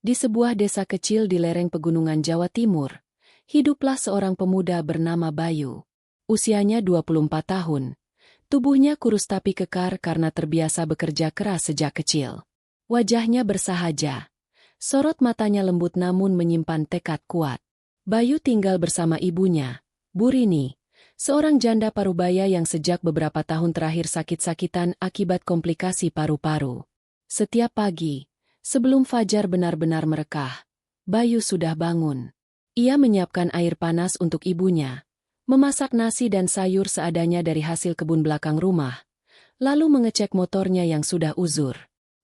Di sebuah desa kecil di lereng pegunungan Jawa Timur, hiduplah seorang pemuda bernama Bayu. Usianya 24 tahun. Tubuhnya kurus tapi kekar karena terbiasa bekerja keras sejak kecil. Wajahnya bersahaja. Sorot matanya lembut namun menyimpan tekad kuat. Bayu tinggal bersama ibunya, Bu Rini, seorang janda parubaya yang sejak beberapa tahun terakhir sakit-sakitan akibat komplikasi paru-paru. Setiap pagi, sebelum fajar benar-benar merekah, Bayu sudah bangun. Ia menyiapkan air panas untuk ibunya, memasak nasi dan sayur seadanya dari hasil kebun belakang rumah, lalu mengecek motornya yang sudah uzur.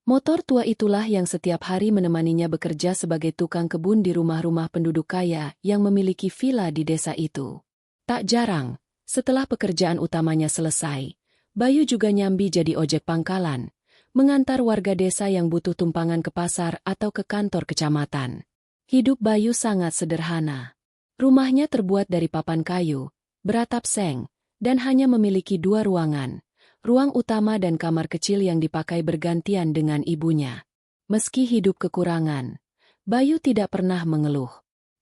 Motor tua itulah yang setiap hari menemaninya bekerja sebagai tukang kebun di rumah-rumah penduduk kaya yang memiliki villa di desa itu. Tak jarang, setelah pekerjaan utamanya selesai, Bayu juga nyambi jadi ojek pangkalan, mengantar warga desa yang butuh tumpangan ke pasar atau ke kantor kecamatan. Hidup Bayu sangat sederhana. Rumahnya terbuat dari papan kayu, beratap seng, dan hanya memiliki 2 ruangan. Ruang utama dan kamar kecil yang dipakai bergantian dengan ibunya. Meski hidup kekurangan, Bayu tidak pernah mengeluh.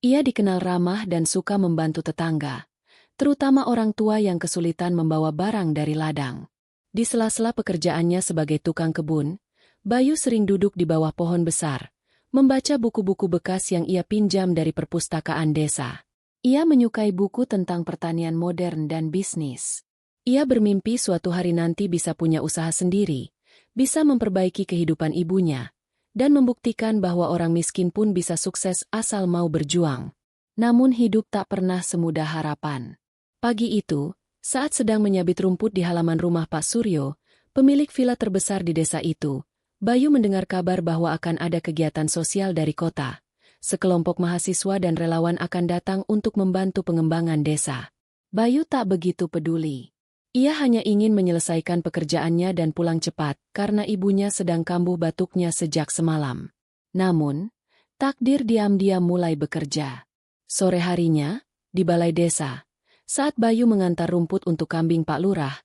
Ia dikenal ramah dan suka membantu tetangga, terutama orang tua yang kesulitan membawa barang dari ladang. Di sela-sela pekerjaannya sebagai tukang kebun, Bayu sering duduk di bawah pohon besar, membaca buku-buku bekas yang ia pinjam dari perpustakaan desa. Ia menyukai buku tentang pertanian modern dan bisnis. Ia bermimpi suatu hari nanti bisa punya usaha sendiri, bisa memperbaiki kehidupan ibunya, dan membuktikan bahwa orang miskin pun bisa sukses asal mau berjuang. Namun hidup tak pernah semudah harapan. Pagi itu, saat sedang menyabit rumput di halaman rumah Pak Suryo, pemilik villa terbesar di desa itu, Bayu mendengar kabar bahwa akan ada kegiatan sosial dari kota. Sekelompok mahasiswa dan relawan akan datang untuk membantu pengembangan desa. Bayu tak begitu peduli. Ia hanya ingin menyelesaikan pekerjaannya dan pulang cepat karena ibunya sedang kambuh batuknya sejak semalam. Namun, takdir diam-diam mulai bekerja. Sore harinya, di balai desa, saat Bayu mengantar rumput untuk kambing Pak Lurah,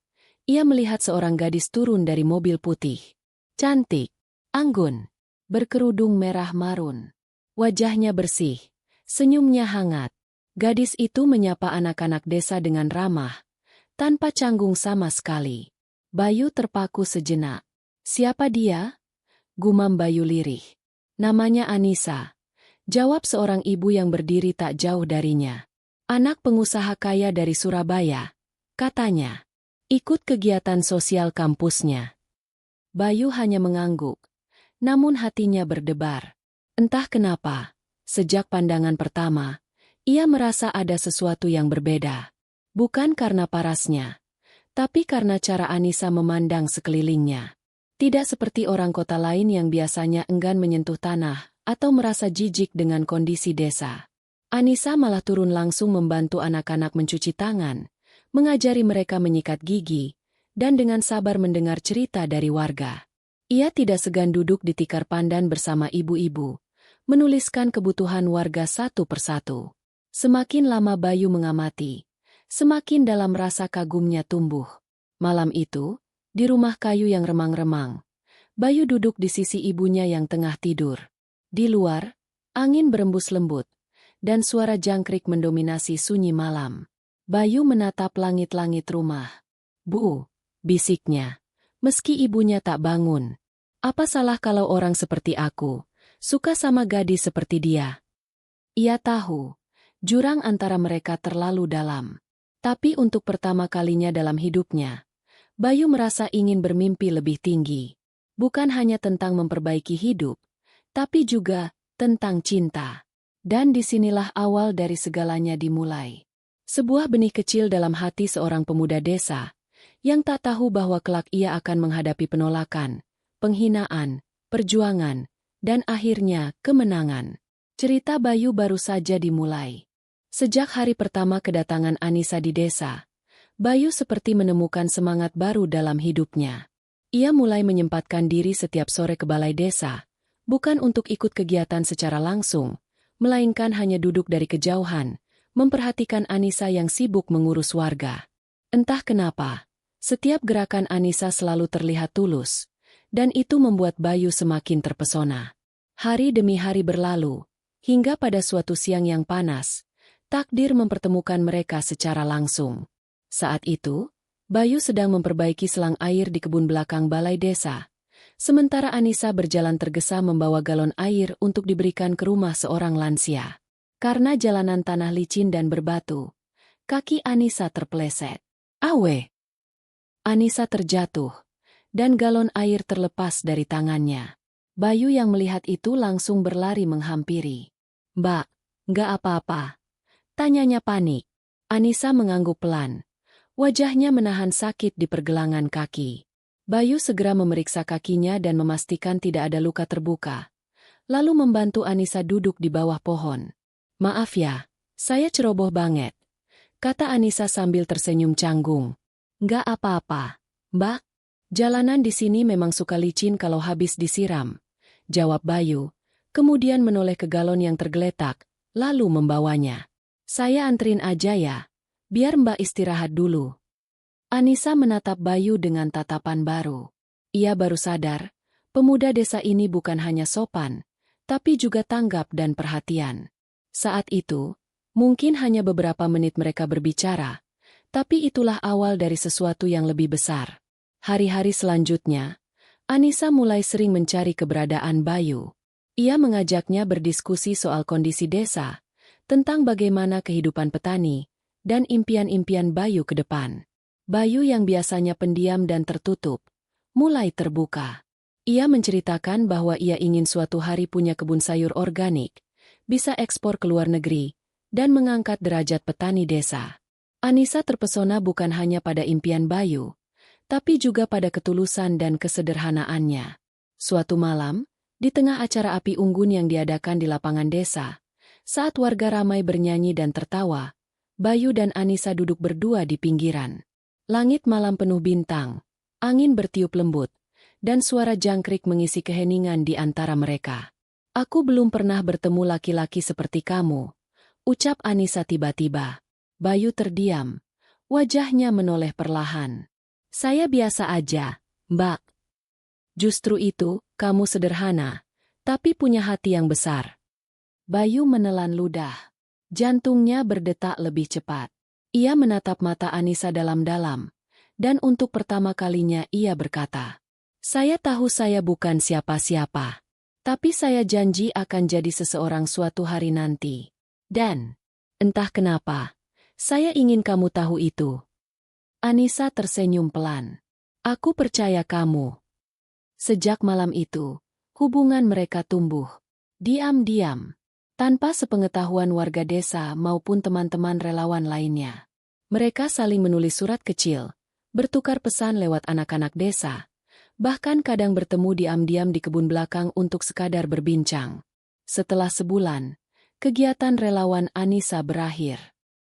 ia melihat seorang gadis turun dari mobil putih. Cantik, anggun, berkerudung merah marun. Wajahnya bersih, senyumnya hangat. Gadis itu menyapa anak-anak desa dengan ramah, tanpa canggung sama sekali. Bayu terpaku sejenak. Siapa dia? Gumam Bayu lirih. Namanya Anissa. Jawab seorang ibu yang berdiri tak jauh darinya. Anak pengusaha kaya dari Surabaya, katanya. Ikut kegiatan sosial kampusnya. Bayu hanya mengangguk. Namun hatinya berdebar. Entah kenapa, sejak pandangan pertama, ia merasa ada sesuatu yang berbeda. Bukan karena parasnya, tapi karena cara Anissa memandang sekelilingnya. Tidak seperti orang kota lain yang biasanya enggan menyentuh tanah atau merasa jijik dengan kondisi desa. Anissa malah turun langsung membantu anak-anak mencuci tangan, mengajari mereka menyikat gigi, dan dengan sabar mendengar cerita dari warga. Ia tidak segan duduk di tikar pandan bersama ibu-ibu, menuliskan kebutuhan warga satu persatu. Semakin lama Bayu mengamati, semakin dalam rasa kagumnya tumbuh. Malam itu, di rumah kayu yang remang-remang, Bayu duduk di sisi ibunya yang tengah tidur. Di luar, angin berembus lembut, dan suara jangkrik mendominasi sunyi malam. Bayu menatap langit-langit rumah. "Bu," bisiknya, meski ibunya tak bangun. "Apa salah kalau orang seperti aku suka sama gadis seperti dia?" Ia tahu, jurang antara mereka terlalu dalam. Tapi untuk pertama kalinya dalam hidupnya, Bayu merasa ingin bermimpi lebih tinggi. Bukan hanya tentang memperbaiki hidup, tapi juga tentang cinta. Dan disinilah awal dari segalanya dimulai. Sebuah benih kecil dalam hati seorang pemuda desa, yang tak tahu bahwa kelak ia akan menghadapi penolakan, penghinaan, perjuangan, dan akhirnya kemenangan. Cerita Bayu baru saja dimulai. Sejak hari pertama kedatangan Anissa di desa, Bayu seperti menemukan semangat baru dalam hidupnya. Ia mulai menyempatkan diri setiap sore ke balai desa, bukan untuk ikut kegiatan secara langsung, melainkan hanya duduk dari kejauhan, memperhatikan Anissa yang sibuk mengurus warga. Entah kenapa, setiap gerakan Anissa selalu terlihat tulus, dan itu membuat Bayu semakin terpesona. Hari demi hari berlalu, hingga pada suatu siang yang panas, takdir mempertemukan mereka secara langsung. Saat itu, Bayu sedang memperbaiki selang air di kebun belakang balai desa. Sementara Anissa berjalan tergesa membawa galon air untuk diberikan ke rumah seorang lansia. Karena jalanan tanah licin dan berbatu, kaki Anissa terpeleset. Awe! Anissa terjatuh, dan galon air terlepas dari tangannya. Bayu yang melihat itu langsung berlari menghampiri. "Mbak, nggak apa-apa?" tanyanya panik. Anissa mengangguk pelan. Wajahnya menahan sakit di pergelangan kaki. Bayu segera memeriksa kakinya dan memastikan tidak ada luka terbuka. Lalu membantu Anissa duduk di bawah pohon. "Maaf ya, saya ceroboh banget," kata Anissa sambil tersenyum canggung. "Nggak apa-apa, Mbak. Jalanan di sini memang suka licin kalau habis disiram," jawab Bayu, kemudian menoleh ke galon yang tergeletak, lalu membawanya. "Saya anterin aja ya, biar Mbak istirahat dulu." Anissa menatap Bayu dengan tatapan baru. Ia baru sadar, pemuda desa ini bukan hanya sopan, tapi juga tanggap dan perhatian. Saat itu, mungkin hanya beberapa menit mereka berbicara, tapi itulah awal dari sesuatu yang lebih besar. Hari-hari selanjutnya, Anissa mulai sering mencari keberadaan Bayu. Ia mengajaknya berdiskusi soal kondisi desa, tentang bagaimana kehidupan petani, dan impian-impian Bayu ke depan. Bayu yang biasanya pendiam dan tertutup, mulai terbuka. Ia menceritakan bahwa ia ingin suatu hari punya kebun sayur organik, bisa ekspor ke luar negeri, dan mengangkat derajat petani desa. Anissa terpesona bukan hanya pada impian Bayu, tapi juga pada ketulusan dan kesederhanaannya. Suatu malam, di tengah acara api unggun yang diadakan di lapangan desa, saat warga ramai bernyanyi dan tertawa, Bayu dan Anissa duduk berdua di pinggiran. Langit malam penuh bintang, angin bertiup lembut, dan suara jangkrik mengisi keheningan di antara mereka. "Aku belum pernah bertemu laki-laki seperti kamu," ucap Anissa tiba-tiba. Bayu terdiam, wajahnya menoleh perlahan. "Saya biasa aja, Mbak." "Justru itu, kamu sederhana, tapi punya hati yang besar." Bayu menelan ludah. Jantungnya berdetak lebih cepat. Ia menatap mata Anissa dalam-dalam, dan untuk pertama kalinya ia berkata, "Saya tahu saya bukan siapa-siapa, tapi saya janji akan jadi seseorang suatu hari nanti. Dan, entah kenapa, saya ingin kamu tahu itu." Anissa tersenyum pelan. "Aku percaya kamu." Sejak malam itu, hubungan mereka tumbuh. Diam-diam, tanpa sepengetahuan warga desa maupun teman-teman relawan lainnya. Mereka saling menulis surat kecil, bertukar pesan lewat anak-anak desa, bahkan kadang bertemu diam-diam di kebun belakang untuk sekadar berbincang. Setelah sebulan, kegiatan relawan Anissa berakhir.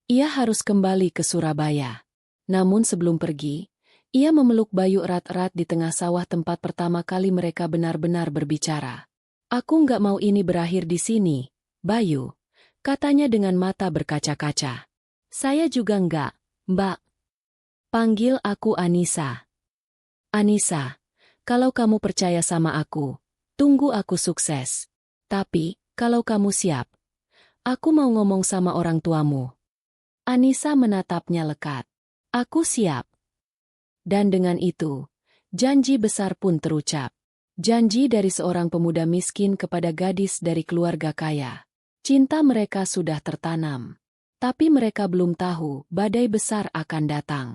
Ia harus kembali ke Surabaya. Namun sebelum pergi, ia memeluk Bayu erat-erat di tengah sawah tempat pertama kali mereka benar-benar berbicara. "Aku nggak mau ini berakhir di sini, Bayu," katanya dengan mata berkaca-kaca. "Saya juga enggak, Mbak. Panggil aku Anissa." "Anissa, kalau kamu percaya sama aku, tunggu aku sukses. Tapi, kalau kamu siap, aku mau ngomong sama orang tuamu." Anissa menatapnya lekat. "Aku siap." Dan dengan itu, janji besar pun terucap. Janji dari seorang pemuda miskin kepada gadis dari keluarga kaya. Cinta mereka sudah tertanam. Tapi mereka belum tahu badai besar akan datang.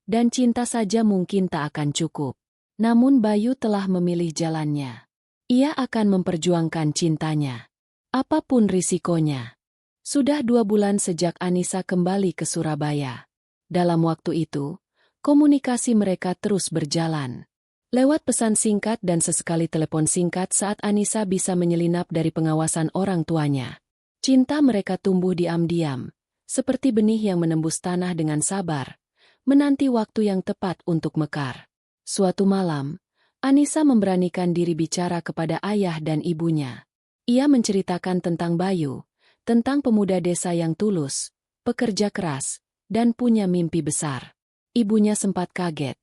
Dan cinta saja mungkin tak akan cukup. Namun Bayu telah memilih jalannya. Ia akan memperjuangkan cintanya. Apapun risikonya. Sudah 2 bulan sejak Anissa kembali ke Surabaya. Dalam waktu itu, komunikasi mereka terus berjalan. Lewat pesan singkat dan sesekali telepon singkat saat Anissa bisa menyelinap dari pengawasan orang tuanya. Cinta mereka tumbuh diam-diam, seperti benih yang menembus tanah dengan sabar, menanti waktu yang tepat untuk mekar. Suatu malam, Anissa memberanikan diri bicara kepada ayah dan ibunya. Ia menceritakan tentang Bayu, tentang pemuda desa yang tulus, pekerja keras, dan punya mimpi besar. Ibunya sempat kaget,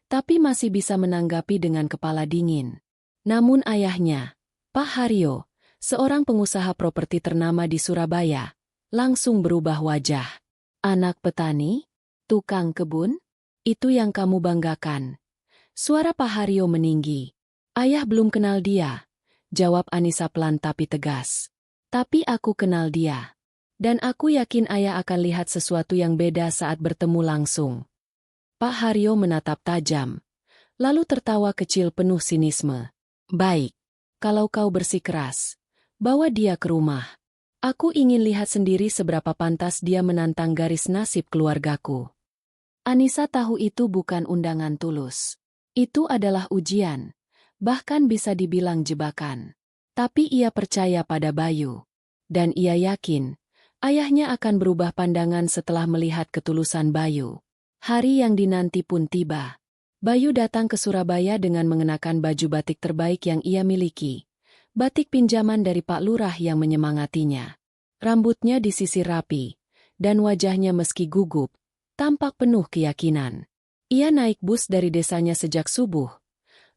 tapi masih bisa menanggapi dengan kepala dingin. Namun ayahnya, Pak Haryo, seorang pengusaha properti ternama di Surabaya, langsung berubah wajah. Anak petani? Tukang kebun? Itu yang kamu banggakan? Suara Pak Haryo meninggi. Ayah belum kenal dia, jawab Anissa pelan tapi tegas. Tapi aku kenal dia. Dan aku yakin ayah akan lihat sesuatu yang beda saat bertemu langsung. Pak Haryo menatap tajam, lalu tertawa kecil penuh sinisme. Baik, kalau kau bersikeras, bawa dia ke rumah. Aku ingin lihat sendiri seberapa pantas dia menantang garis nasib keluargaku. Anissa tahu itu bukan undangan tulus. Itu adalah ujian, bahkan bisa dibilang jebakan. Tapi ia percaya pada Bayu. Dan ia yakin, ayahnya akan berubah pandangan setelah melihat ketulusan Bayu. Hari yang dinanti pun tiba. Bayu datang ke Surabaya dengan mengenakan baju batik terbaik yang ia miliki. Batik pinjaman dari Pak Lurah yang menyemangatinya. Rambutnya disisir rapi, dan wajahnya meski gugup, tampak penuh keyakinan. Ia naik bus dari desanya sejak subuh,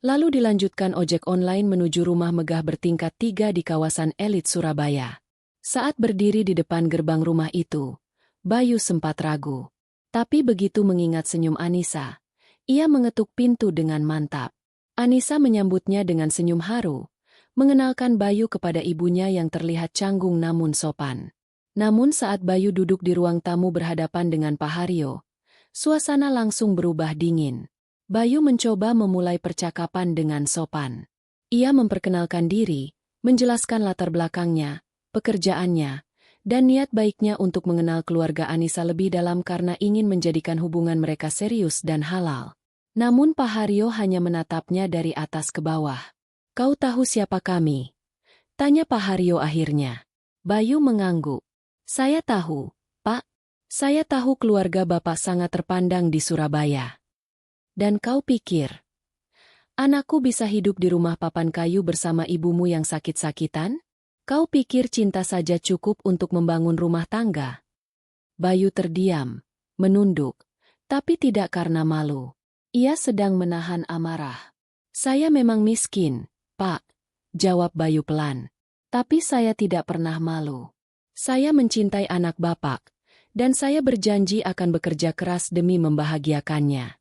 lalu dilanjutkan ojek online menuju rumah megah bertingkat 3 di kawasan elit Surabaya. Saat berdiri di depan gerbang rumah itu, Bayu sempat ragu. Tapi begitu mengingat senyum Anissa, ia mengetuk pintu dengan mantap. Anissa menyambutnya dengan senyum haru, mengenalkan Bayu kepada ibunya yang terlihat canggung namun sopan. Namun saat Bayu duduk di ruang tamu berhadapan dengan Pak Haryo, suasana langsung berubah dingin. Bayu mencoba memulai percakapan dengan sopan. Ia memperkenalkan diri, menjelaskan latar belakangnya, pekerjaannya, dan niat baiknya untuk mengenal keluarga Anissa lebih dalam karena ingin menjadikan hubungan mereka serius dan halal. Namun Pak Haryo hanya menatapnya dari atas ke bawah. Kau tahu siapa kami? Tanya Pak Haryo akhirnya. Bayu mengangguk. Saya tahu, Pak. Saya tahu keluarga Bapak sangat terpandang di Surabaya. Dan kau pikir, anakku bisa hidup di rumah papan kayu bersama ibumu yang sakit-sakitan? Kau pikir cinta saja cukup untuk membangun rumah tangga? Bayu terdiam, menunduk, tapi tidak karena malu. Ia sedang menahan amarah. Saya memang miskin, Pak, jawab Bayu pelan. Tapi saya tidak pernah malu. Saya mencintai anak Bapak, dan saya berjanji akan bekerja keras demi membahagiakannya.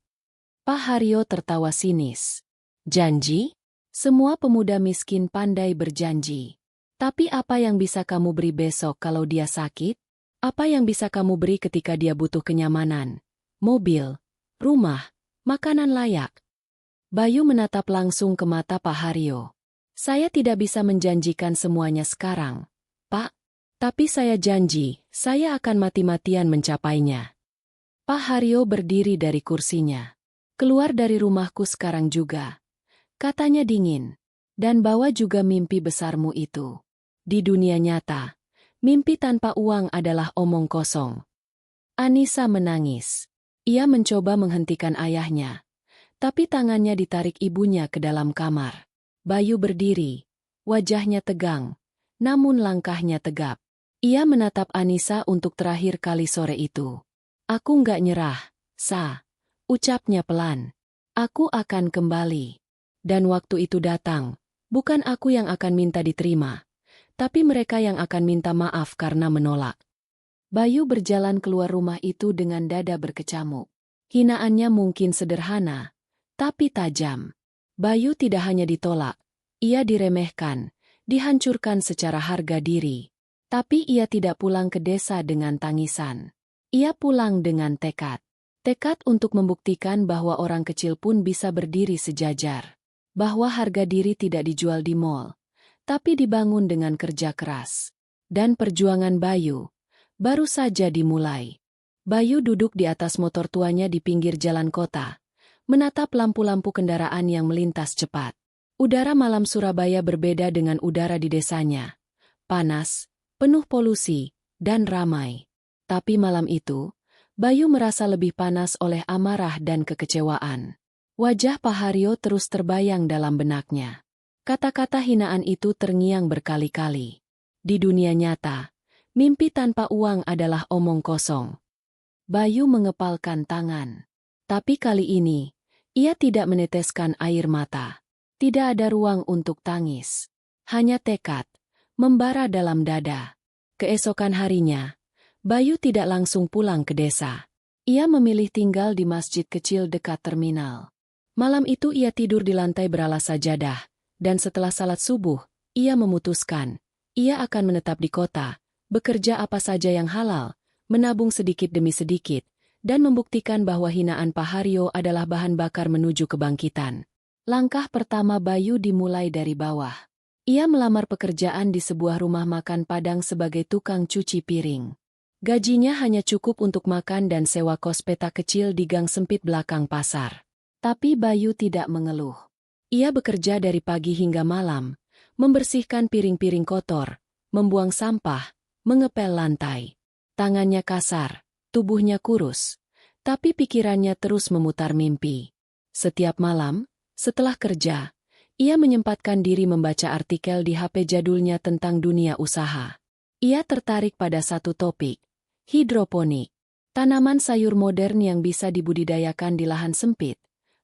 Pak Haryo tertawa sinis. Janji? Semua pemuda miskin pandai berjanji. Tapi apa yang bisa kamu beri besok kalau dia sakit? Apa yang bisa kamu beri ketika dia butuh kenyamanan? Mobil, rumah, makanan layak. Bayu menatap langsung ke mata Pak Haryo. Saya tidak bisa menjanjikan semuanya sekarang, Pak. Tapi saya janji, saya akan mati-matian mencapainya. Pak Haryo berdiri dari kursinya. Keluar dari rumahku sekarang juga, katanya dingin, dan bawa juga mimpi besarmu itu. Di dunia nyata, mimpi tanpa uang adalah omong kosong. Anissa menangis. Ia mencoba menghentikan ayahnya, tapi tangannya ditarik ibunya ke dalam kamar. Bayu berdiri, wajahnya tegang, namun langkahnya tegap. Ia menatap Anissa untuk terakhir kali sore itu. Aku nggak nyerah, Sa. Ucapnya pelan. Aku akan kembali. Dan waktu itu datang, bukan aku yang akan minta diterima, tapi mereka yang akan minta maaf karena menolak. Bayu berjalan keluar rumah itu dengan dada berkecamuk. Hinaannya mungkin sederhana, tapi tajam. Bayu tidak hanya ditolak, ia diremehkan, dihancurkan secara harga diri. Tapi ia tidak pulang ke desa dengan tangisan. Ia pulang dengan tekad. Tekad untuk membuktikan bahwa orang kecil pun bisa berdiri sejajar. Bahwa harga diri tidak dijual di mall, tapi dibangun dengan kerja keras. Dan perjuangan Bayu baru saja dimulai. Bayu duduk di atas motor tuanya di pinggir jalan kota, menatap lampu-lampu kendaraan yang melintas cepat. Udara malam Surabaya berbeda dengan udara di desanya. Panas, penuh polusi, dan ramai. Tapi malam itu, Bayu merasa lebih panas oleh amarah dan kekecewaan. Wajah Pak Haryo terus terbayang dalam benaknya. Kata-kata hinaan itu terngiang berkali-kali. Di dunia nyata, mimpi tanpa uang adalah omong kosong. Bayu mengepalkan tangan. Tapi kali ini, ia tidak meneteskan air mata. Tidak ada ruang untuk tangis. Hanya tekad. membara dalam dada. Keesokan harinya, Bayu tidak langsung pulang ke desa. Ia memilih tinggal di masjid kecil dekat terminal. Malam itu ia tidur di lantai beralas sajadah, dan setelah salat subuh, ia memutuskan, ia akan menetap di kota, bekerja apa saja yang halal, menabung sedikit demi sedikit, dan membuktikan bahwa hinaan Pak Haryo adalah bahan bakar menuju kebangkitan. Langkah pertama Bayu dimulai dari bawah. Ia melamar pekerjaan di sebuah rumah makan Padang sebagai tukang cuci piring. Gajinya hanya cukup untuk makan dan sewa kos petak kecil di gang sempit belakang pasar. Tapi Bayu tidak mengeluh. Ia bekerja dari pagi hingga malam, membersihkan piring-piring kotor, membuang sampah, mengepel lantai. Tangannya kasar, tubuhnya kurus, tapi pikirannya terus memutar mimpi. Setiap malam, setelah kerja, ia menyempatkan diri membaca artikel di HP jadulnya tentang dunia usaha. Ia tertarik pada satu topik, hidroponik, tanaman sayur modern yang bisa dibudidayakan di lahan sempit,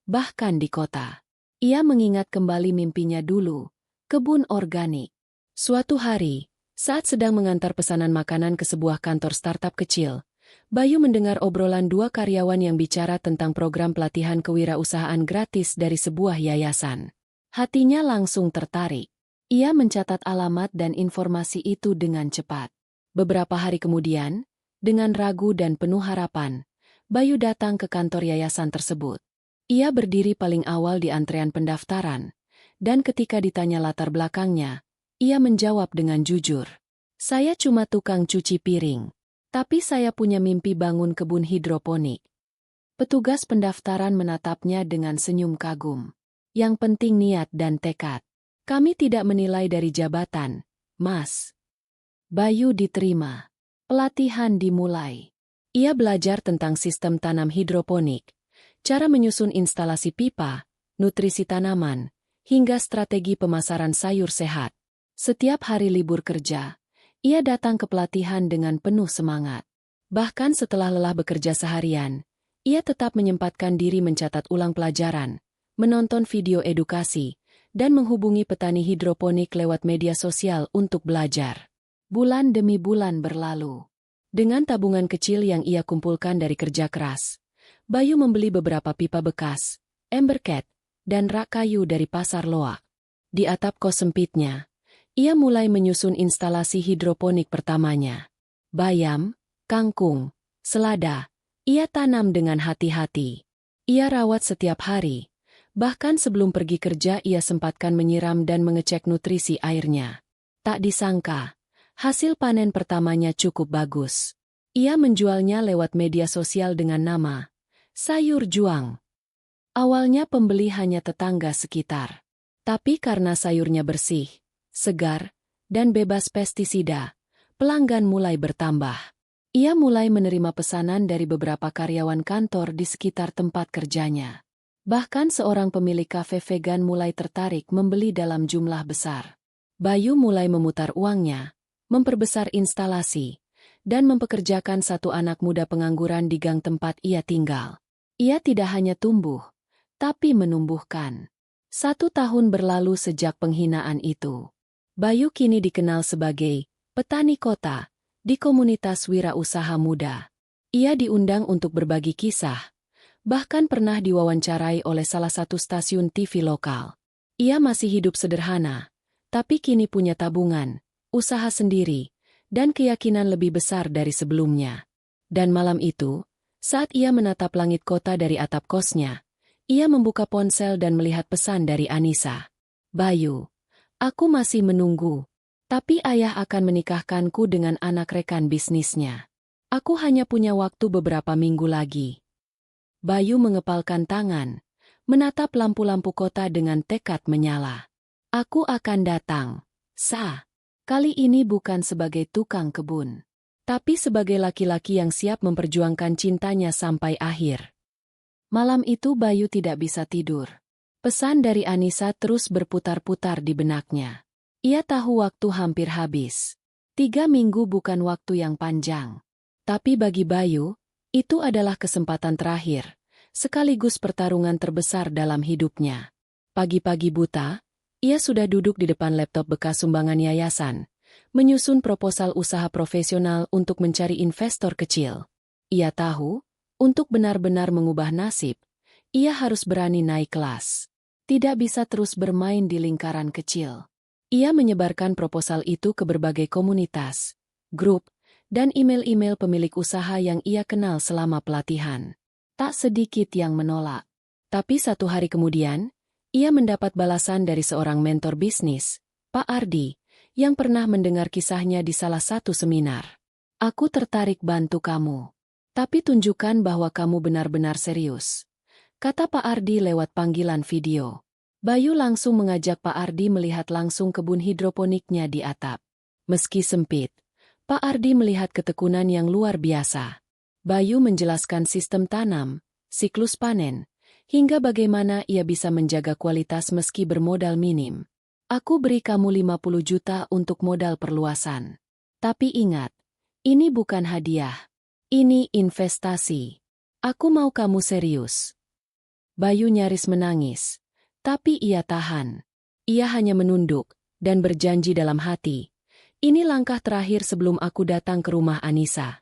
bahkan di kota. Ia mengingat kembali mimpinya dulu, kebun organik. Suatu hari, saat sedang mengantar pesanan makanan ke sebuah kantor startup kecil, Bayu mendengar obrolan dua karyawan yang bicara tentang program pelatihan kewirausahaan gratis dari sebuah yayasan. Hatinya langsung tertarik. Ia mencatat alamat dan informasi itu dengan cepat. Beberapa hari kemudian, dengan ragu dan penuh harapan, Bayu datang ke kantor yayasan tersebut. Ia berdiri paling awal di antrean pendaftaran, dan ketika ditanya latar belakangnya, ia menjawab dengan jujur. Saya cuma tukang cuci piring, tapi saya punya mimpi bangun kebun hidroponik. Petugas pendaftaran menatapnya dengan senyum kagum. Yang penting niat dan tekad. Kami tidak menilai dari jabatan, Mas. Bayu diterima. Pelatihan dimulai. Ia belajar tentang sistem tanam hidroponik, cara menyusun instalasi pipa, nutrisi tanaman, hingga strategi pemasaran sayur sehat. Setiap hari libur kerja, ia datang ke pelatihan dengan penuh semangat. Bahkan setelah lelah bekerja seharian, ia tetap menyempatkan diri mencatat ulang pelajaran, menonton video edukasi, dan menghubungi petani hidroponik lewat media sosial untuk belajar. Bulan demi bulan berlalu. Dengan tabungan kecil yang ia kumpulkan dari kerja keras, Bayu membeli beberapa pipa bekas, ember cat, dan rak kayu dari pasar loak. Di atap kos sempitnya, ia mulai menyusun instalasi hidroponik pertamanya. Bayam, kangkung, selada, ia tanam dengan hati-hati. Ia rawat setiap hari. Bahkan sebelum pergi kerja ia sempatkan menyiram dan mengecek nutrisi airnya. Tak disangka, hasil panen pertamanya cukup bagus. Ia menjualnya lewat media sosial dengan nama Sayur Juang. Awalnya pembeli hanya tetangga sekitar. Tapi karena sayurnya bersih, segar, dan bebas pestisida, pelanggan mulai bertambah. Ia mulai menerima pesanan dari beberapa karyawan kantor di sekitar tempat kerjanya. Bahkan seorang pemilik kafe vegan mulai tertarik membeli dalam jumlah besar. Bayu mulai memutar uangnya, memperbesar instalasi, dan mempekerjakan satu anak muda pengangguran di gang tempat ia tinggal. Ia tidak hanya tumbuh, tapi menumbuhkan. 1 tahun berlalu sejak penghinaan itu. Bayu kini dikenal sebagai petani kota di komunitas wirausaha muda. Ia diundang untuk berbagi kisah, bahkan pernah diwawancarai oleh salah satu stasiun TV lokal. Ia masih hidup sederhana, tapi kini punya tabungan, usaha sendiri, dan keyakinan lebih besar dari sebelumnya. Dan malam itu, saat ia menatap langit kota dari atap kosnya, ia membuka ponsel dan melihat pesan dari Anissa. Bayu, aku masih menunggu, tapi ayah akan menikahkanku dengan anak rekan bisnisnya. Aku hanya punya waktu beberapa minggu lagi. Bayu mengepalkan tangan, menatap lampu-lampu kota dengan tekad menyala. Aku akan datang, Sa. Kali ini bukan sebagai tukang kebun, tapi sebagai laki-laki yang siap memperjuangkan cintanya sampai akhir. Malam itu Bayu tidak bisa tidur. Pesan dari Anissa terus berputar-putar di benaknya. Ia tahu waktu hampir habis. 3 minggu bukan waktu yang panjang. Tapi bagi Bayu, itu adalah kesempatan terakhir, sekaligus pertarungan terbesar dalam hidupnya. Pagi-pagi buta, ia sudah duduk di depan laptop bekas sumbangan yayasan, menyusun proposal usaha profesional untuk mencari investor kecil. Ia tahu, untuk benar-benar mengubah nasib, ia harus berani naik kelas. Tidak bisa terus bermain di lingkaran kecil. Ia menyebarkan proposal itu ke berbagai komunitas, grup, dan email-email pemilik usaha yang ia kenal selama pelatihan. Tak sedikit yang menolak. Tapi satu hari kemudian, ia mendapat balasan dari seorang mentor bisnis, Pak Ardi, yang pernah mendengar kisahnya di salah satu seminar. Aku tertarik bantu kamu. Tapi tunjukkan bahwa kamu benar-benar serius, kata Pak Ardi lewat panggilan video. Bayu langsung mengajak Pak Ardi melihat langsung kebun hidroponiknya di atap. Meski sempit, Pak Ardi melihat ketekunan yang luar biasa. Bayu menjelaskan sistem tanam, siklus panen, hingga bagaimana ia bisa menjaga kualitas meski bermodal minim. Aku beri kamu 50 juta untuk modal perluasan. Tapi ingat, ini bukan hadiah. Ini investasi. Aku mau kamu serius. Bayu nyaris menangis. Tapi ia tahan. Ia hanya menunduk dan berjanji dalam hati. Ini langkah terakhir sebelum aku datang ke rumah Anissa.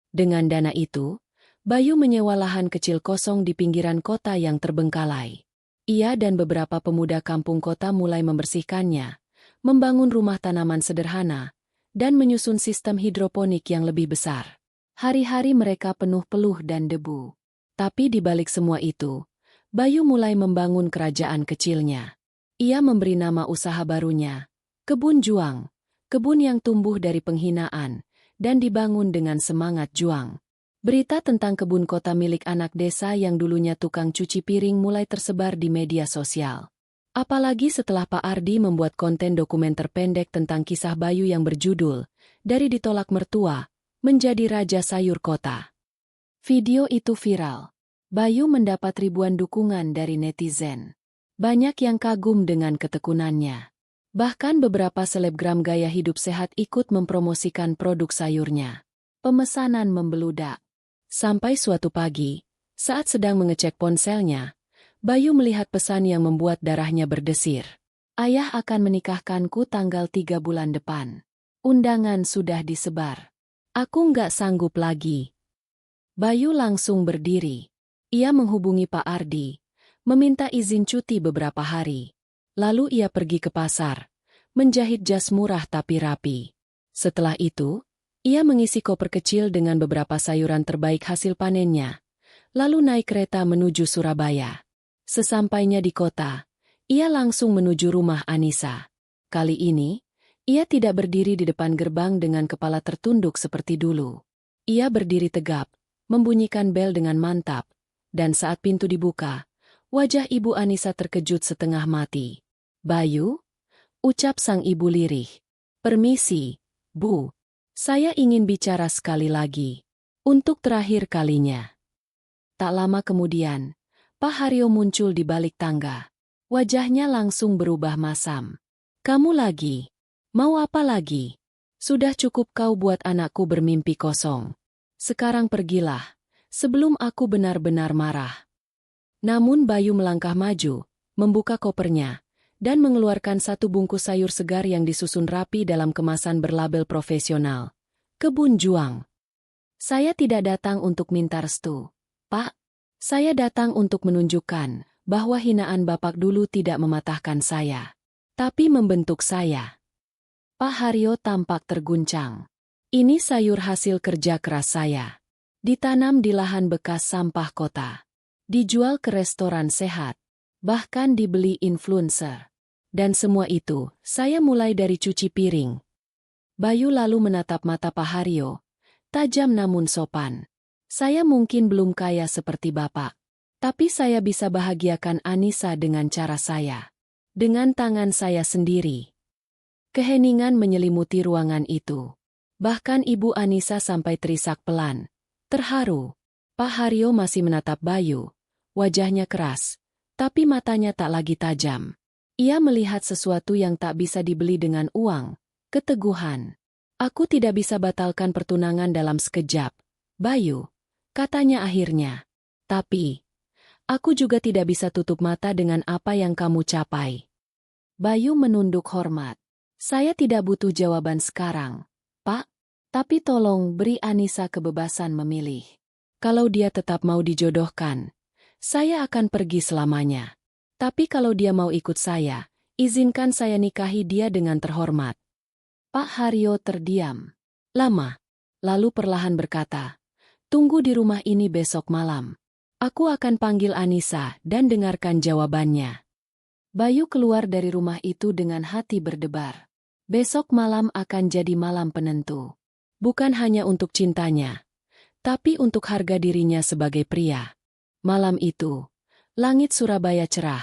Dengan dana itu, Bayu menyewa lahan kecil kosong di pinggiran kota yang terbengkalai. Ia dan beberapa pemuda kampung kota mulai membersihkannya, membangun rumah tanaman sederhana, dan menyusun sistem hidroponik yang lebih besar. Hari-hari mereka penuh peluh dan debu. Tapi di balik semua itu, Bayu mulai membangun kerajaan kecilnya. Ia memberi nama usaha barunya, Kebun Juang, kebun yang tumbuh dari penghinaan, dan dibangun dengan semangat juang. Berita tentang kebun kota milik anak desa yang dulunya tukang cuci piring mulai tersebar di media sosial. Apalagi setelah Pak Ardi membuat konten dokumenter pendek tentang kisah Bayu yang berjudul, Dari Ditolak Mertua, Menjadi Raja Sayur Kota. Video itu viral. Bayu mendapat ribuan dukungan dari netizen. Banyak yang kagum dengan ketekunannya. Bahkan beberapa selebgram gaya hidup sehat ikut mempromosikan produk sayurnya. Pemesanan membeludak. Sampai suatu pagi, saat sedang mengecek ponselnya, Bayu melihat pesan yang membuat darahnya berdesir. Ayah akan menikahkanku tanggal 3 bulan depan. Undangan sudah disebar. Aku nggak sanggup lagi. Bayu langsung berdiri. Ia menghubungi Pak Ardi, meminta izin cuti beberapa hari. Lalu ia pergi ke pasar, menjahit jas murah tapi rapi. Setelah itu, ia mengisi koper kecil dengan beberapa sayuran terbaik hasil panennya, lalu naik kereta menuju Surabaya. Sesampainya di kota, ia langsung menuju rumah Anissa. Kali ini, ia tidak berdiri di depan gerbang dengan kepala tertunduk seperti dulu. Ia berdiri tegap, membunyikan bel dengan mantap, dan saat pintu dibuka, wajah Ibu Anissa terkejut setengah mati. "Bayu?" ucap sang ibu lirih. "Permisi, Bu. Saya ingin bicara sekali lagi. Untuk terakhir kalinya." Tak lama kemudian, Pak Haryo muncul di balik tangga. Wajahnya langsung berubah masam. "Kamu lagi? Mau apa lagi? Sudah cukup kau buat anakku bermimpi kosong. Sekarang pergilah, sebelum aku benar-benar marah." Namun Bayu melangkah maju, membuka kopernya, dan mengeluarkan satu bungkus sayur segar yang disusun rapi dalam kemasan berlabel profesional. Kebun Juang. "Saya tidak datang untuk minta restu, Pak. Saya datang untuk menunjukkan bahwa hinaan Bapak dulu tidak mematahkan saya, tapi membentuk saya." Pak Haryo tampak terguncang. "Ini sayur hasil kerja keras saya. Ditanam di lahan bekas sampah kota. Dijual ke restoran sehat. Bahkan dibeli influencer. Dan semua itu, saya mulai dari cuci piring." Bayu lalu menatap mata Pak Haryo. Tajam namun sopan. "Saya mungkin belum kaya seperti Bapak. Tapi saya bisa bahagiakan Anissa dengan cara saya. Dengan tangan saya sendiri." Keheningan menyelimuti ruangan itu. Bahkan Ibu Anissa sampai terisak pelan. Terharu. Pak Haryo masih menatap Bayu. Wajahnya keras, tapi matanya tak lagi tajam. Ia melihat sesuatu yang tak bisa dibeli dengan uang, keteguhan. "Aku tidak bisa batalkan pertunangan dalam sekejap, Bayu," katanya akhirnya. "Tapi, aku juga tidak bisa tutup mata dengan apa yang kamu capai." Bayu menunduk hormat. Saya tidak butuh jawaban sekarang, Pak. Tapi tolong beri Anissa kebebasan memilih. Kalau dia tetap mau dijodohkan, saya akan pergi selamanya. Tapi kalau dia mau ikut saya, izinkan saya nikahi dia dengan terhormat. Pak Haryo terdiam lama, lalu perlahan berkata, "Tunggu di rumah ini besok malam. Aku akan panggil Anissa dan dengarkan jawabannya." Bayu keluar dari rumah itu dengan hati berdebar. Besok malam akan jadi malam penentu. Bukan hanya untuk cintanya, tapi untuk harga dirinya sebagai pria. Malam itu, langit Surabaya cerah.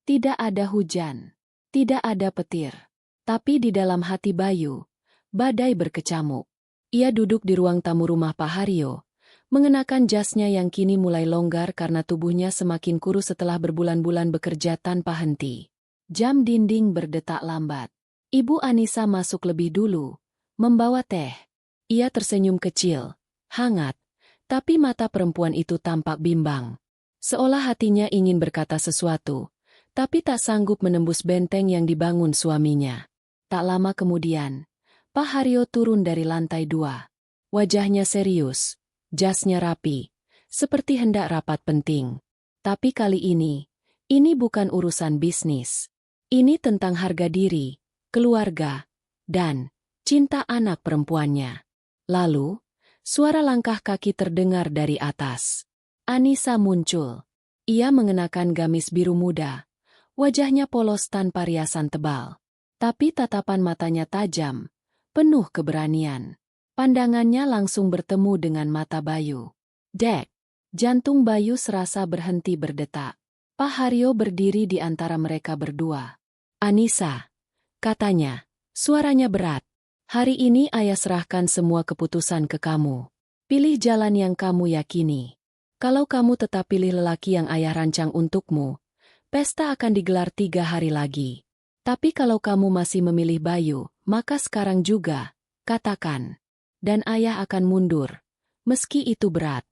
Tidak ada hujan, tidak ada petir. Tapi di dalam hati Bayu, badai berkecamuk. Ia duduk di ruang tamu rumah Pak Haryo, mengenakan jasnya yang kini mulai longgar karena tubuhnya semakin kurus setelah berbulan-bulan bekerja tanpa henti. Jam dinding berdetak lambat. Ibu Anissa masuk lebih dulu, membawa teh. Ia tersenyum kecil, hangat, tapi mata perempuan itu tampak bimbang. Seolah hatinya ingin berkata sesuatu, tapi tak sanggup menembus benteng yang dibangun suaminya. Tak lama kemudian, Pak Haryo turun dari lantai 2. Wajahnya serius, jasnya rapi, seperti hendak rapat penting. Tapi kali ini bukan urusan bisnis. Ini tentang harga diri, keluarga, dan cinta anak perempuannya. Lalu, suara langkah kaki terdengar dari atas. Anissa muncul. Ia mengenakan gamis biru muda. Wajahnya polos tanpa riasan tebal. Tapi tatapan matanya tajam, penuh keberanian. Pandangannya langsung bertemu dengan mata Bayu. Dek, jantung Bayu serasa berhenti berdetak. Pak Haryo berdiri di antara mereka berdua. "Anissa," katanya, suaranya berat. "Hari ini ayah serahkan semua keputusan ke kamu. Pilih jalan yang kamu yakini. Kalau kamu tetap pilih lelaki yang ayah rancang untukmu, pesta akan digelar 3 hari lagi. Tapi kalau kamu masih memilih Bayu, maka sekarang juga, katakan. Dan ayah akan mundur, meski itu berat."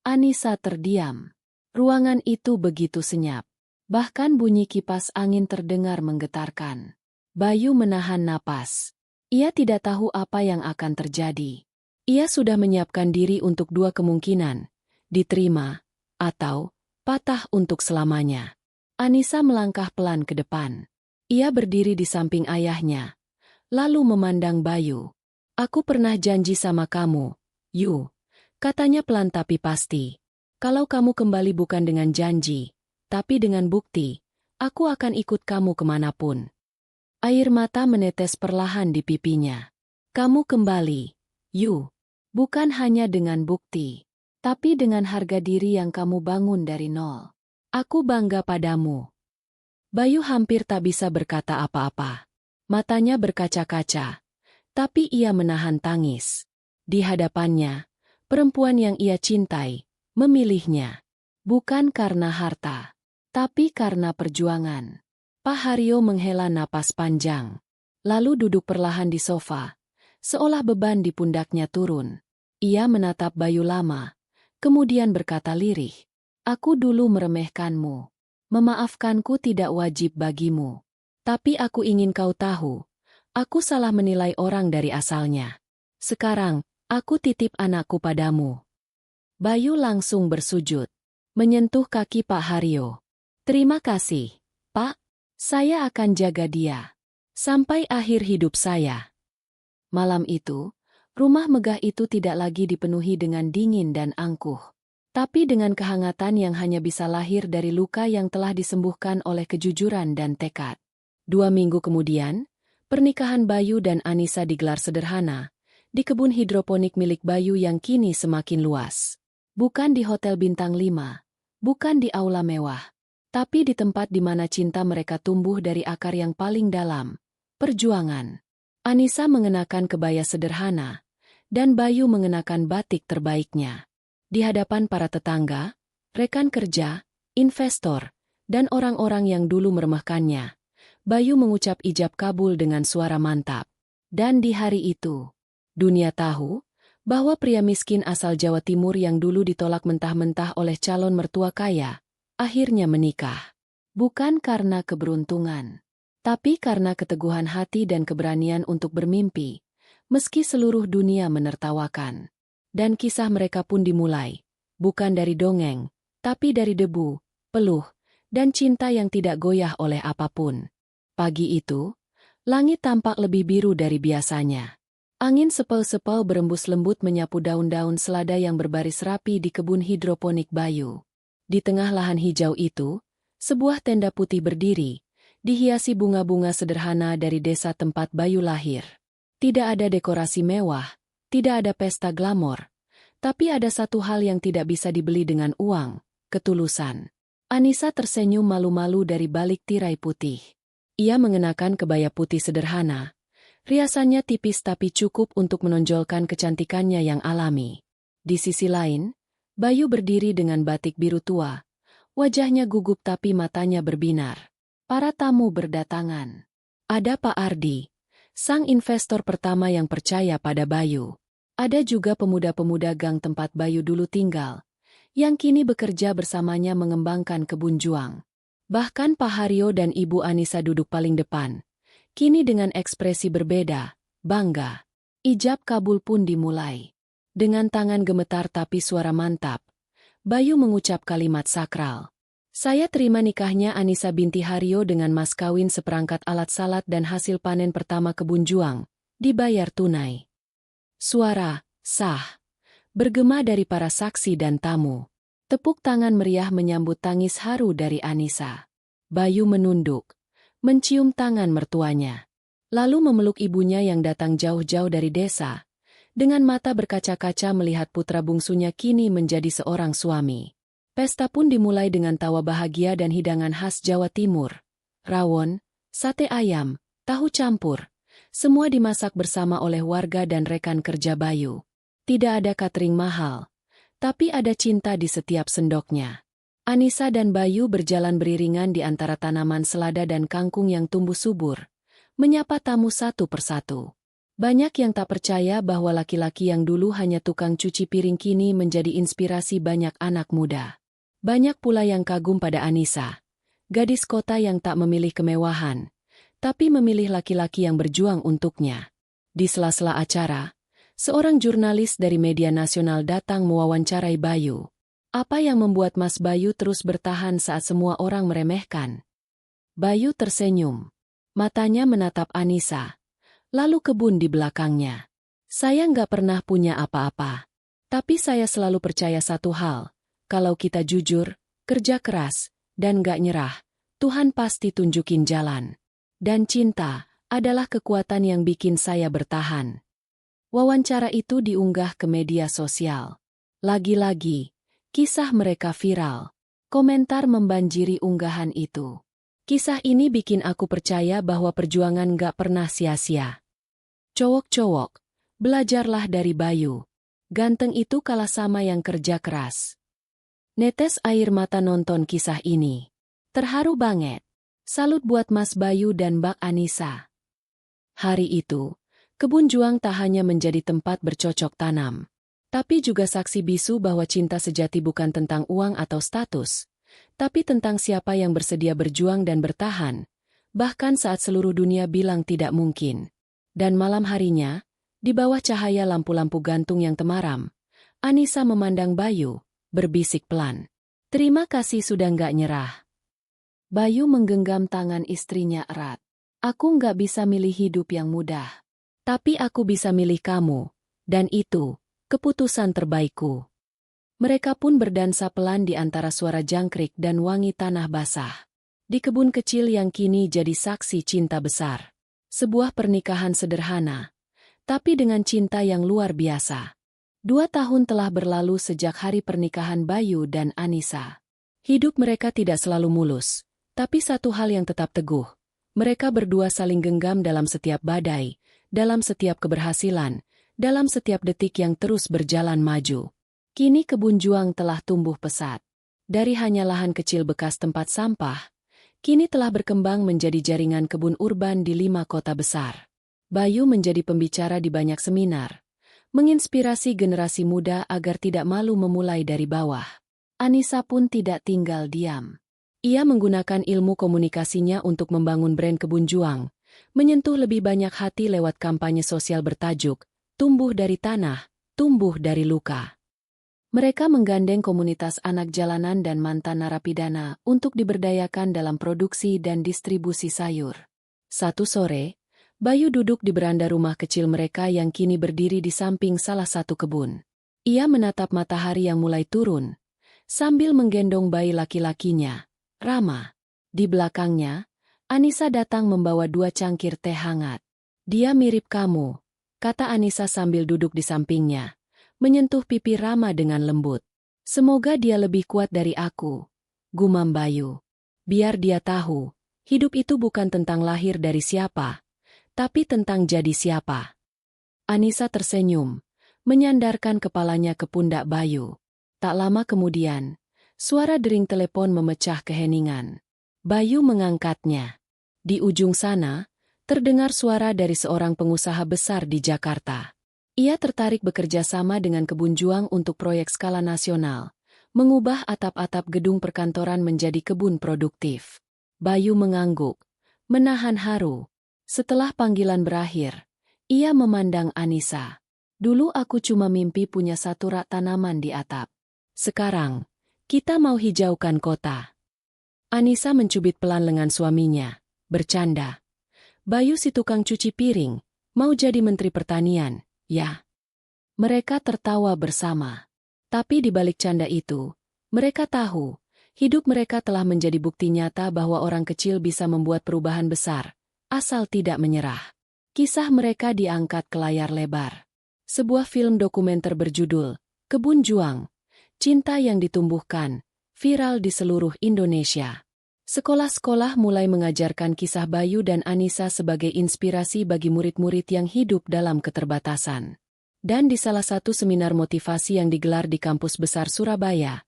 Anissa terdiam. Ruangan itu begitu senyap. Bahkan bunyi kipas angin terdengar menggetarkan. Bayu menahan napas. Ia tidak tahu apa yang akan terjadi. Ia sudah menyiapkan diri untuk 2 kemungkinan, diterima, atau patah untuk selamanya. Anissa melangkah pelan ke depan. Ia berdiri di samping ayahnya, lalu memandang Bayu. "Aku pernah janji sama kamu, Yu," katanya pelan tapi pasti. "Kalau kamu kembali bukan dengan janji, tapi dengan bukti, aku akan ikut kamu kemanapun." Air mata menetes perlahan di pipinya. "Kamu kembali, Yu. Bukan hanya dengan bukti, tapi dengan harga diri yang kamu bangun dari nol. Aku bangga padamu." Bayu hampir tak bisa berkata apa-apa. Matanya berkaca-kaca, tapi ia menahan tangis. Di hadapannya, perempuan yang ia cintai, memilihnya. Bukan karena harta, tapi karena perjuangan. Pak Haryo menghela napas panjang, lalu duduk perlahan di sofa, seolah beban di pundaknya turun. Ia menatap Bayu lama, kemudian berkata lirih, "Aku dulu meremehkanmu. Memaafkanku tidak wajib bagimu. Tapi aku ingin kau tahu, aku salah menilai orang dari asalnya. Sekarang, aku titip anakku padamu." Bayu langsung bersujud, menyentuh kaki Pak Haryo. "Terima kasih, Pak. Saya akan jaga dia sampai akhir hidup saya." Malam itu, rumah megah itu tidak lagi dipenuhi dengan dingin dan angkuh, tapi dengan kehangatan yang hanya bisa lahir dari luka yang telah disembuhkan oleh kejujuran dan tekad. 2 minggu kemudian, pernikahan Bayu dan Anissa digelar sederhana, di kebun hidroponik milik Bayu yang kini semakin luas. Bukan di hotel bintang 5, bukan di aula mewah, tapi di tempat di mana cinta mereka tumbuh dari akar yang paling dalam, perjuangan. Anissa mengenakan kebaya sederhana, dan Bayu mengenakan batik terbaiknya. Di hadapan para tetangga, rekan kerja, investor, dan orang-orang yang dulu meremehkannya, Bayu mengucap ijab kabul dengan suara mantap. Dan di hari itu, dunia tahu bahwa pria miskin asal Jawa Timur yang dulu ditolak mentah-mentah oleh calon mertua kaya, akhirnya menikah. Bukan karena keberuntungan, Tapi karena keteguhan hati dan keberanian untuk bermimpi, meski seluruh dunia menertawakan. Dan kisah mereka pun dimulai, bukan dari dongeng, tapi dari debu, peluh, dan cinta yang tidak goyah oleh apapun. Pagi itu, langit tampak lebih biru dari biasanya. Angin sepel-sepel berembus lembut menyapu daun-daun selada yang berbaris rapi di kebun hidroponik Bayu. Di tengah lahan hijau itu, sebuah tenda putih berdiri, dihiasi bunga-bunga sederhana dari desa tempat Bayu lahir. Tidak ada dekorasi mewah, tidak ada pesta glamor, tapi ada satu hal yang tidak bisa dibeli dengan uang, ketulusan. Anissa tersenyum malu-malu dari balik tirai putih. Ia mengenakan kebaya putih sederhana. Riasannya tipis tapi cukup untuk menonjolkan kecantikannya yang alami. Di sisi lain, Bayu berdiri dengan batik biru tua. Wajahnya gugup tapi matanya berbinar. Para tamu berdatangan. Ada Pak Ardi, sang investor pertama yang percaya pada Bayu. Ada juga pemuda-pemuda gang tempat Bayu dulu tinggal, yang kini bekerja bersamanya mengembangkan kebun juang. Bahkan Pak Haryo dan Ibu Anissa duduk paling depan. Kini dengan ekspresi berbeda, bangga. Ijab kabul pun dimulai. Dengan tangan gemetar tapi suara mantap, Bayu mengucap kalimat sakral. Saya terima nikahnya Anissa binti Haryo dengan mas kawin seperangkat alat salat dan hasil panen pertama kebun juang, dibayar tunai. Suara, sah, bergema dari para saksi dan tamu. Tepuk tangan meriah menyambut tangis haru dari Anissa. Bayu menunduk, mencium tangan mertuanya. Lalu memeluk ibunya yang datang jauh-jauh dari desa. Dengan mata berkaca-kaca melihat putra bungsunya kini menjadi seorang suami. Pesta pun dimulai dengan tawa bahagia dan hidangan khas Jawa Timur. Rawon, sate ayam, tahu campur. Semua dimasak bersama oleh warga dan rekan kerja Bayu. Tidak ada catering mahal, tapi ada cinta di setiap sendoknya. Anissa dan Bayu berjalan beriringan di antara tanaman selada dan kangkung yang tumbuh subur, menyapa tamu satu persatu. Banyak yang tak percaya bahwa laki-laki yang dulu hanya tukang cuci piring kini menjadi inspirasi banyak anak muda. Banyak pula yang kagum pada Anissa, gadis kota yang tak memilih kemewahan, tapi memilih laki-laki yang berjuang untuknya. Di sela-sela acara, seorang jurnalis dari media nasional datang mewawancarai Bayu. Apa yang membuat Mas Bayu terus bertahan saat semua orang meremehkan? Bayu tersenyum. Matanya menatap Anissa. Lalu kebun di belakangnya. Saya nggak pernah punya apa-apa. Tapi saya selalu percaya satu hal. Kalau kita jujur, kerja keras, dan nggak nyerah, Tuhan pasti tunjukin jalan. Dan cinta adalah kekuatan yang bikin saya bertahan. Wawancara itu diunggah ke media sosial. Lagi-lagi, kisah mereka viral. Komentar membanjiri unggahan itu. Kisah ini bikin aku percaya bahwa perjuangan gak pernah sia-sia. Cowok-cowok, belajarlah dari Bayu. Ganteng itu kalah sama yang kerja keras. Netes air mata nonton kisah ini. Terharu banget. Salut buat Mas Bayu dan Mbak Anissa. Hari itu, kebun juang tak hanya menjadi tempat bercocok tanam, tapi juga saksi bisu bahwa cinta sejati bukan tentang uang atau status, tapi tentang siapa yang bersedia berjuang dan bertahan, bahkan saat seluruh dunia bilang tidak mungkin. Dan malam harinya, di bawah cahaya lampu-lampu gantung yang temaram, Anissa memandang Bayu, berbisik pelan. Terima kasih sudah nggak nyerah. Bayu menggenggam tangan istrinya erat. Aku nggak bisa milih hidup yang mudah. Tapi aku bisa milih kamu, dan itu keputusan terbaikku. Mereka pun berdansa pelan di antara suara jangkrik dan wangi tanah basah. Di kebun kecil yang kini jadi saksi cinta besar. Sebuah pernikahan sederhana, tapi dengan cinta yang luar biasa. 2 tahun telah berlalu sejak hari pernikahan Bayu dan Anissa. Hidup mereka tidak selalu mulus, tapi satu hal yang tetap teguh. Mereka berdua saling genggam dalam setiap badai, dalam setiap keberhasilan, dalam setiap detik yang terus berjalan maju. Kini kebun juang telah tumbuh pesat. Dari hanya lahan kecil bekas tempat sampah, kini telah berkembang menjadi jaringan kebun urban di 5 kota besar. Bayu menjadi pembicara di banyak seminar, menginspirasi generasi muda agar tidak malu memulai dari bawah. Anissa pun tidak tinggal diam. Ia menggunakan ilmu komunikasinya untuk membangun brand Kebun Juang, menyentuh lebih banyak hati lewat kampanye sosial bertajuk, Tumbuh dari Tanah, Tumbuh dari Luka. Mereka menggandeng komunitas anak jalanan dan mantan narapidana untuk diberdayakan dalam produksi dan distribusi sayur. Satu sore, Bayu duduk di beranda rumah kecil mereka yang kini berdiri di samping salah satu kebun. Ia menatap matahari yang mulai turun, sambil menggendong bayi laki-lakinya, Rama. Di belakangnya, Anissa datang membawa 2 cangkir teh hangat. Dia mirip kamu, kata Anissa sambil duduk di sampingnya, menyentuh pipi Rama dengan lembut. Semoga dia lebih kuat dari aku, gumam Bayu. Biar dia tahu, hidup itu bukan tentang lahir dari siapa, tapi tentang jadi siapa. Anissa tersenyum, menyandarkan kepalanya ke pundak Bayu. Tak lama kemudian, suara dering telepon memecah keheningan. Bayu mengangkatnya. Di ujung sana, terdengar suara dari seorang pengusaha besar di Jakarta. Ia tertarik bekerja sama dengan Kebun Juang untuk proyek skala nasional, mengubah atap-atap gedung perkantoran menjadi kebun produktif. Bayu mengangguk, menahan haru. Setelah panggilan berakhir, ia memandang Anissa. Dulu aku cuma mimpi punya 1 rak tanaman di atap. Sekarang, kita mau hijaukan kota. Anissa mencubit pelan lengan suaminya, bercanda. Bayu si tukang cuci piring, mau jadi menteri pertanian, ya? Mereka tertawa bersama. Tapi di balik canda itu, mereka tahu, hidup mereka telah menjadi bukti nyata bahwa orang kecil bisa membuat perubahan besar, asal tidak menyerah. Kisah mereka diangkat ke layar lebar. Sebuah film dokumenter berjudul, Kebun Juang, Cinta yang Ditumbuhkan, viral di seluruh Indonesia. Sekolah-sekolah mulai mengajarkan kisah Bayu dan Anissa sebagai inspirasi bagi murid-murid yang hidup dalam keterbatasan. Dan di salah satu seminar motivasi yang digelar di kampus besar Surabaya,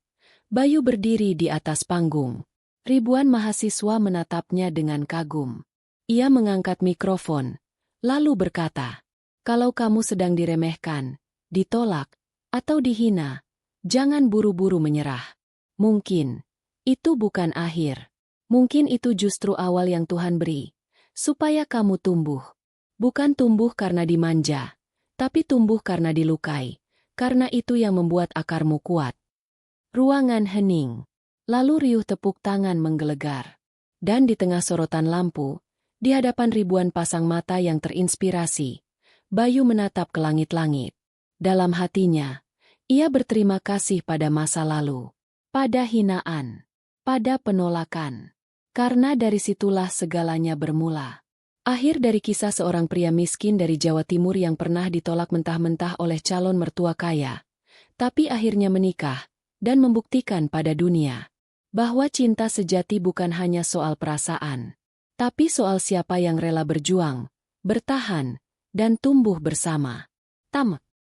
Bayu berdiri di atas panggung. Ribuan mahasiswa menatapnya dengan kagum. Ia mengangkat mikrofon, lalu berkata, "Kalau kamu sedang diremehkan, ditolak, atau dihina, jangan buru-buru menyerah. Mungkin itu bukan akhir. Mungkin itu justru awal yang Tuhan beri, supaya kamu tumbuh. Bukan tumbuh karena dimanja, tapi tumbuh karena dilukai, karena itu yang membuat akarmu kuat." Ruangan hening. Lalu riuh tepuk tangan menggelegar. Dan di tengah sorotan lampu, di hadapan ribuan pasang mata yang terinspirasi, Bayu menatap ke langit-langit. Dalam hatinya, ia berterima kasih pada masa lalu, pada hinaan, pada penolakan. Karena dari situlah segalanya bermula. Akhir dari kisah seorang pria miskin dari Jawa Timur yang pernah ditolak mentah-mentah oleh calon mertua kaya, tapi akhirnya menikah dan membuktikan pada dunia bahwa cinta sejati bukan hanya soal perasaan, tapi soal siapa yang rela berjuang, bertahan, dan tumbuh bersama. Tamat.